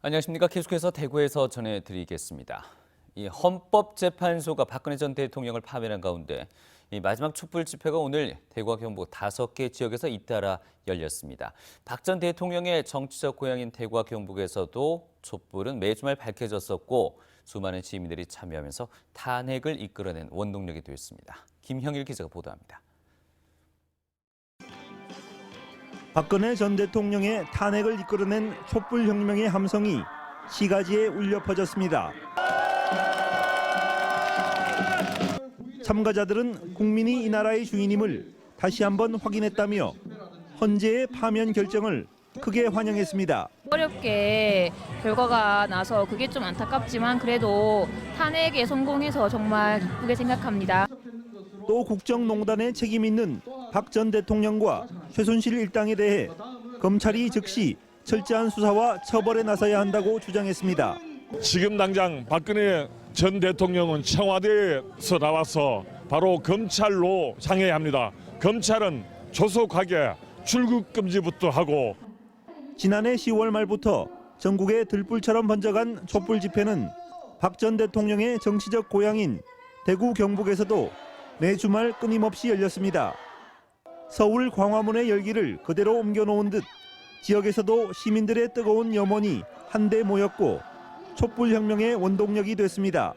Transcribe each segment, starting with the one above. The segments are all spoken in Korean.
안녕하십니까. 계속해서 대구에서 전해드리겠습니다. 이 헌법재판소가 박근혜 전 대통령을 파면한 가운데 이 마지막 촛불 집회가 오늘 대구와 경북 5개 지역에서 잇따라 열렸습니다. 박 전 대통령의 정치적 고향인 대구와 경북에서도 촛불은 매주말 밝혀졌었고 수많은 시민들이 참여하면서 탄핵을 이끌어낸 원동력이 됐습니다. 김형일 기자가 보도합니다. 박근혜 전 대통령의 탄핵을 이끌어낸 촛불혁명의 함성이 시가지에 울려 퍼졌습니다. 참가자들은 국민이 이 나라의 주인임을 다시 한번 확인했다며 헌재의 파면 결정을 크게 환영했습니다. 어렵게 결과가 나서 그게 좀 안타깝지만 그래도 탄핵에 성공해서 정말 기쁘게 생각합니다. 또 국정농단에 책임 있는 박 전 대통령과 최순실 일당에 대해 검찰이 즉시 철저한 수사와 처벌에 나서야 한다고 주장했습니다. 지금 당장 박근혜 전 대통령은 청와대에서 나와서 바로 검찰로 향해야 합니다. 검찰은 조속하게 출국 금지부터 하고. 지난해 10월 말부터 전국에 들불처럼 번져간 촛불 집회는 박 전 대통령의 정치적 고향인 대구 경북에서도 매 주말 끊임없이 열렸습니다. 서울 광화문의 열기를 그대로 옮겨놓은 듯 지역에서도 시민들의 뜨거운 염원이 한데 모였고 촛불혁명의 원동력이 됐습니다.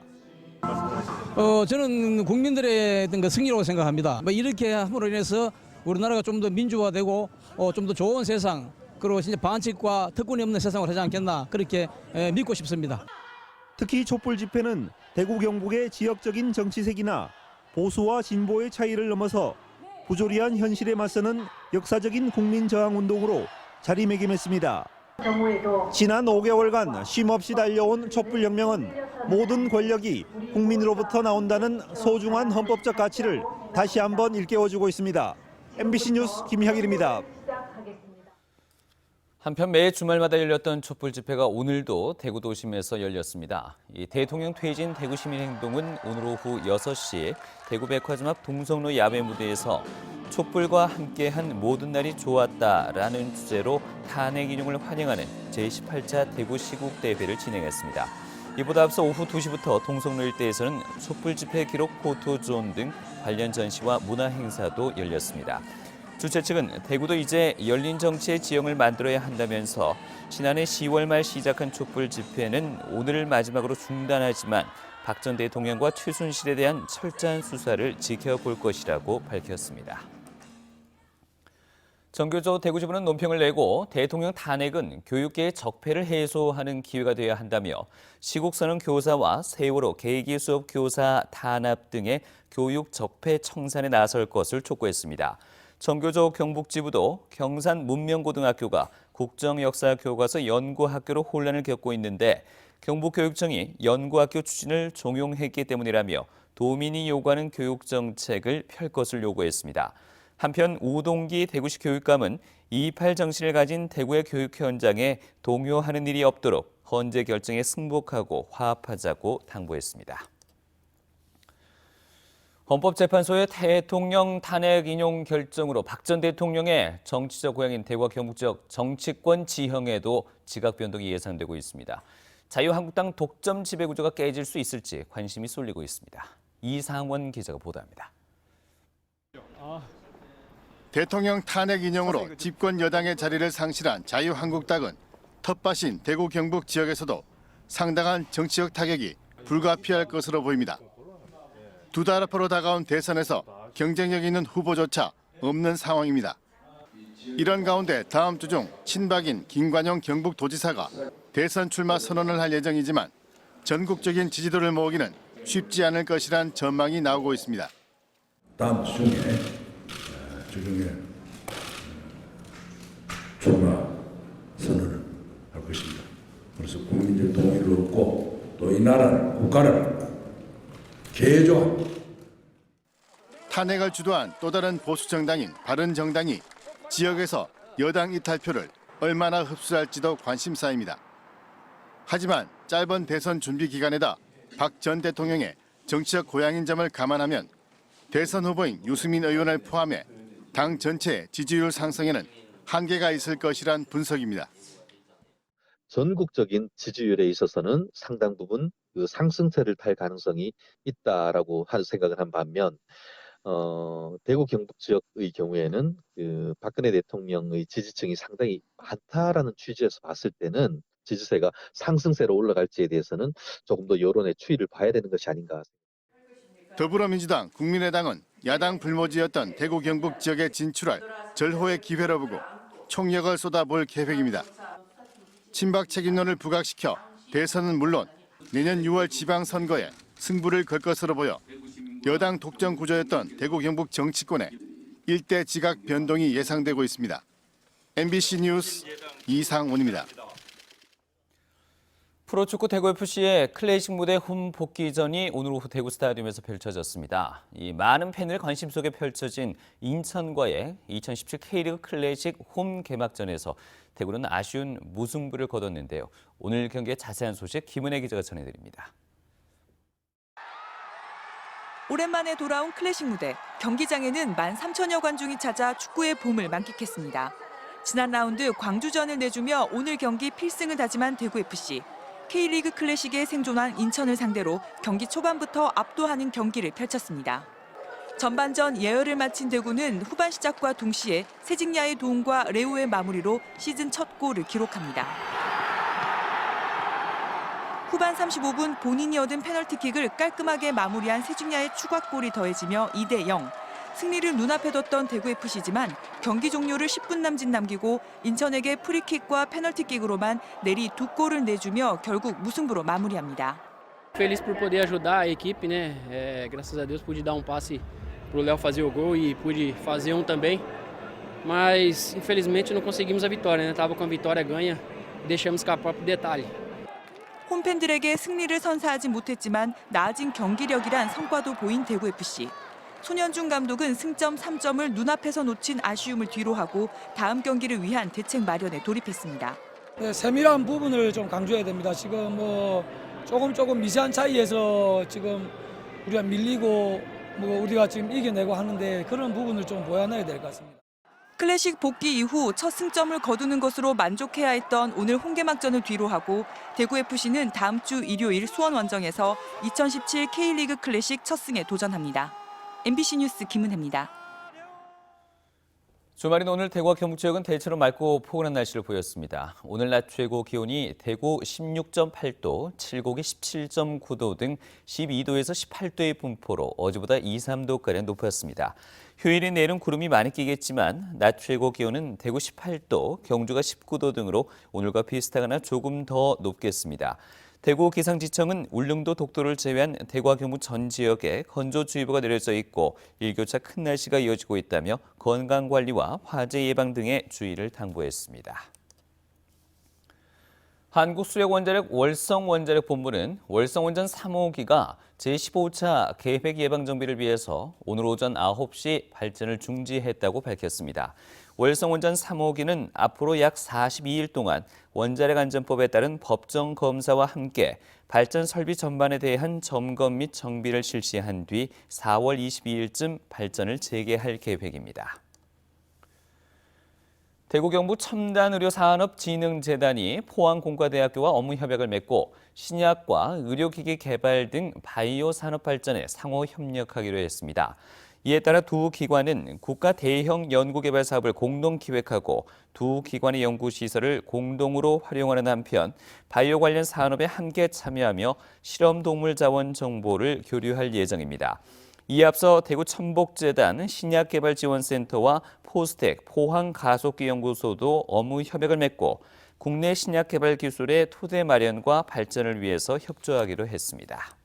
저는 국민들의 어떤 승리라고 생각합니다. 이렇게 함으로 인해서 우리나라가 좀 더 민주화되고 좀 더 좋은 세상, 그리고 진짜 반칙과 특권이 없는 세상을 하지 않겠나 그렇게 믿고 싶습니다. 특히 촛불 집회는 대구 경북의 지역적인 정치색이나 보수와 진보의 차이를 넘어서 부조리한 현실에 맞서는 역사적인 국민저항운동으로 자리매김했습니다. 지난 5개월간 쉼없이 달려온 촛불혁명은 모든 권력이 국민으로부터 나온다는 소중한 헌법적 가치를 다시 한번 일깨워주고 있습니다. MBC 뉴스 김형일입니다. 한편 매 주말마다 열렸던 촛불 집회가 오늘도 대구 도심에서 열렸습니다. 이 대통령 퇴진 대구시민행동은 오늘 오후 6시 대구 백화점 앞 동성로 야외 무대에서 촛불과 함께한 모든 날이 좋았다라는 주제로 탄핵 인용을 환영하는 제18차 대구 시국 대회를 진행했습니다. 이보다 앞서 오후 2시부터 동성로 일대에서는 촛불 집회 기록 포토존 등 관련 전시와 문화 행사도 열렸습니다. 주최 측은 대구도 이제 열린 정치의 지형을 만들어야 한다면서 지난해 10월 말 시작한 촛불 집회는 오늘을 마지막으로 중단하지만 박 전 대통령과 최순실에 대한 철저한 수사를 지켜볼 것이라고 밝혔습니다. 정교조 대구지부는 논평을 내고 대통령 탄핵은 교육계의 적폐를 해소하는 기회가 되어야 한다며 시국선언 교사와 세월호 계기 수업 교사 탄압 등의 교육 적폐 청산에 나설 것을 촉구했습니다. 정교조 경북지부도 경산 문명고등학교가 국정역사교과서 연구학교로 혼란을 겪고 있는데 경북교육청이 연구학교 추진을 종용했기 때문이라며 도민이 요구하는 교육정책을 펼 것을 요구했습니다. 한편 우동기 대구시 교육감은 2.28 정신을 가진 대구의 교육 현장에 동요하는 일이 없도록 헌재 결정에 승복하고 화합하자고 당부했습니다. 헌법재판소의 대통령 탄핵 인용 결정으로 박 전 대통령의 정치적 고향인 대구와 경북 지역 정치권 지형에도 지각 변동이 예상되고 있습니다. 자유한국당 독점 지배구조가 깨질 수 있을지 관심이 쏠리고 있습니다. 이상원 기자가 보도합니다. 대통령 탄핵 인용으로 집권 여당의 자리를 상실한 자유한국당은 텃밭인 대구 경북 지역에서도 상당한 정치적 타격이 불가피할 것으로 보입니다. 두 달 앞으로 다가온 대선에서 경쟁력 있는 후보조차 없는 상황입니다. 이런 가운데 다음 주 중 친박인 김관영 경북도지사가 대선 출마 선언을 할 예정이지만 전국적인 지지도를 모으기는 쉽지 않을 것이란 전망이 나오고 있습니다. 다음 주 중에 출마 선언을 할 것입니다. 그래서 국민적 동의를 얻고 또 이 나라를 국가를 개조한 탄핵을 주도한 또 다른 보수 정당인 바른정당이 지역에서 여당 이탈표를 얼마나 흡수할지도 관심사입니다. 하지만 짧은 대선 준비 기간에다 박 전 대통령의 정치적 고향인 점을 감안하면 대선 후보인 유승민 의원을 포함해 당 전체의 지지율 상승에는 한계가 있을 것이란 분석입니다. 전국적인 지지율에 있어서는 상당 부분 그 상승세를 탈 가능성이 있다라고 생각을 한 반면 대구 경북 지역의 경우에는 그 박근혜 대통령의 지지층이 상당히 많다라는 취지에서 봤을 때는 지지세가 상승세로 올라갈지에 대해서는 조금 더 여론의 추이를 봐야 되는 것이 아닌가. 더불어민주당, 국민의당은 야당 불모지였던 대구 경북 지역에 진출할 절호의 기회로 보고 총력을 쏟아볼 계획입니다. 친박 책임론을 부각시켜 대선은 물론 내년 6월 지방선거에 승부를 걸 것으로 보여 여당 독점 구조였던 대구 경북 정치권에 일대 지각 변동이 예상되고 있습니다. MBC 뉴스 이상훈입니다. 프로축구 대구FC의 클래식 무대 홈 복귀전이 오늘 오후 대구 스타디움에서 펼쳐졌습니다. 이 많은 팬들의 관심 속에 펼쳐진 인천과의 2017 K리그 클래식 홈 개막전에서 대구는 아쉬운 무승부를 거뒀는데요. 오늘 경기의 자세한 소식 김은혜 기자가 전해드립니다. 오랜만에 돌아온 클래식 무대, 경기장에는 13,000여 관중이 찾아 축구의 봄을 만끽했습니다. 지난 라운드 광주전을 내주며 오늘 경기 필승을 다짐한 대구FC. K리그 클래식에 생존한 인천을 상대로 경기 초반부터 압도하는 경기를 펼쳤습니다. 전반전 예열을 마친 대구는 후반 시작과 동시에 세징야의 도움과 레오의 마무리로 시즌 첫 골을 기록합니다. 후반 35분 본인이 얻은 페널티킥을 깔끔하게 마무리한 세징야의 추가골이 더해지며 2대0. 승리를 눈앞에 뒀던 대구FC지만 경기 종료를 10분 남짓 남기고 인천에게 프리킥과 페널티킥으로만 내리 2골을 내주며 결국 무승부로 마무리합니다. Feliz por poder ajudar a equipe, né? Graças a Deus pude dar passe pro Léo fazer o gol e pude fazer também. Mas infelizmente não conseguimos a vitória, né? Tava com a vitória ganha, deixamos escapar por detalhe. 홈팬들에게 승리를 선사하지 못했지만 나아진 경기력이란 성과도 보인 대구FC. 손현준 감독은 승점 3점을 눈앞에서 놓친 아쉬움을 뒤로하고 다음 경기를 위한 대책 마련에 돌입했습니다. 네, 세밀한 부분을 좀 강조해야 됩니다. 지금 조금 미세한 차이에서 지금 우리가 밀리고 우리가 지금 이겨내고 하는데 그런 부분을 좀 보완해야 될 것 같습니다. 클래식 복귀 이후 첫 승점을 거두는 것으로 만족해야 했던 오늘 홈개막전을 뒤로하고 대구FC는 다음 주 일요일 수원 원정에서 2017 K리그 클래식 첫 승에 도전합니다. MBC 뉴스 김은혜입니다. 주말인 오늘 대구와 경북 지역은 대체로 맑고 포근한 날씨를 보였습니다. 오늘 낮 최고 기온이 대구 16.8도, 칠곡이 17.9도 등 12도에서 18도의 분포로 어제보다 2, 3도가량 높았습니다. 휴일인 내일은 구름이 많이 끼겠지만 낮 최고 기온은 대구 18도, 경주가 19도 등으로 오늘과 비슷하거나 조금 더 높겠습니다. 대구 기상지청은 울릉도, 독도를 제외한 대구와 경북 전 지역에 건조주의보가 내려져 있고 일교차 큰 날씨가 이어지고 있다며 건강관리와 화재 예방 등의 주의를 당부했습니다. 한국수력원자력 월성원자력본부는 월성원전 3호기가 제15차 계획 예방 정비를 위해서 오늘 오전 9시 발전을 중지했다고 밝혔습니다. 월성원전 3호기는 앞으로 약 42일 동안 원자력 안전법에 따른 법정 검사와 함께 발전 설비 전반에 대한 점검 및 정비를 실시한 뒤 4월 22일쯤 발전을 재개할 계획입니다. 대구 경북 첨단의료산업진흥재단이 포항공과대학교와 업무협약을 맺고 신약과 의료기기 개발 등 바이오 산업 발전에 상호 협력하기로 했습니다. 이에 따라 두 기관은 국가 대형 연구개발 사업을 공동 기획하고 두 기관의 연구시설을 공동으로 활용하는 한편 바이오 관련 산업에 함께 참여하며 실험동물 자원 정보를 교류할 예정입니다. 이에 앞서 대구 천복재단 신약개발지원센터와 포스텍 포항가속기연구소도 업무 협약을 맺고 국내 신약개발 기술의 토대 마련과 발전을 위해서 협조하기로 했습니다.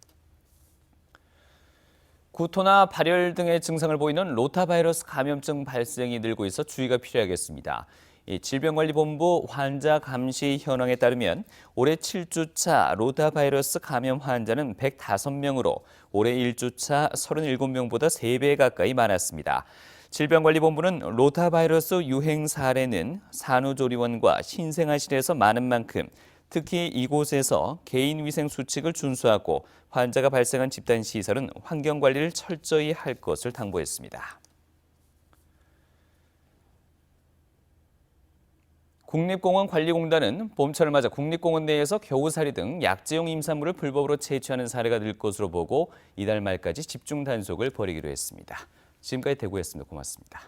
구토나 발열 등의 증상을 보이는 로타바이러스 감염증 발생이 늘고 있어 주의가 필요하겠습니다. 질병관리본부 환자 감시 현황에 따르면 올해 7주차 로타바이러스 감염 환자는 105명으로 올해 1주차 37명보다 3배 가까이 많았습니다. 질병관리본부는 로타바이러스 유행 사례는 산후조리원과 신생아실에서 많은 만큼 특히 이곳에서 개인위생 수칙을 준수하고 환자가 발생한 집단시설은 환경관리를 철저히 할 것을 당부했습니다. 국립공원관리공단은 봄철을 맞아 국립공원 내에서 겨우살이 등 약재용 임산물을 불법으로 채취하는 사례가 늘 것으로 보고 이달 말까지 집중 단속을 벌이기로 했습니다. 지금까지 대구였습니다. 고맙습니다.